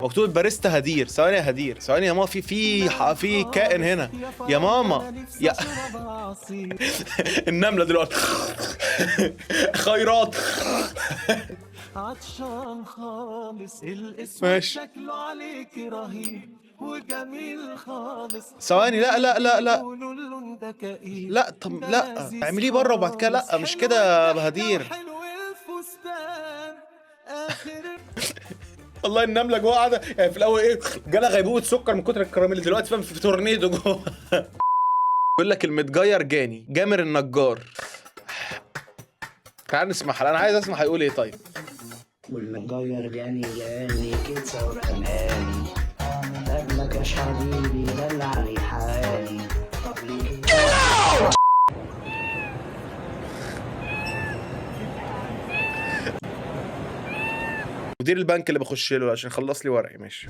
مكتوب باريستا هدير. ثواني يا هدير، ثواني يا ماما، في كائن هنا يا ماما يا النملة دلوقتي خيرات عطشان خالص الاسود ماشي. شكله عليك رهيب وجميل خالص. ثواني، لا لا لا لا بيقولوا اللون ده كئيب. لا، طب ده لا لذيذ اعمليه بره وبعد كده لا، خالص. مش حلو كده يا الضحكة هدير. وحلو الفستان اخر. والله النملة جوه قاعدة يعني في الأول إيه، جالها غيبوبة سكر من كتر الكراميل، دلوقتي فاهم في تورنيدو جوه. بيقول لك المتجير جاني جامر النجار. تعال نسمعها، أنا عايز أسمع هيقول إيه. طيب والمتغير جاني كيتزا وكماني قبلك يا حبيبي دلعني حالي. طب ليه مدير البنك اللي بخش له عشان يخلص لي ورقي. ماشي.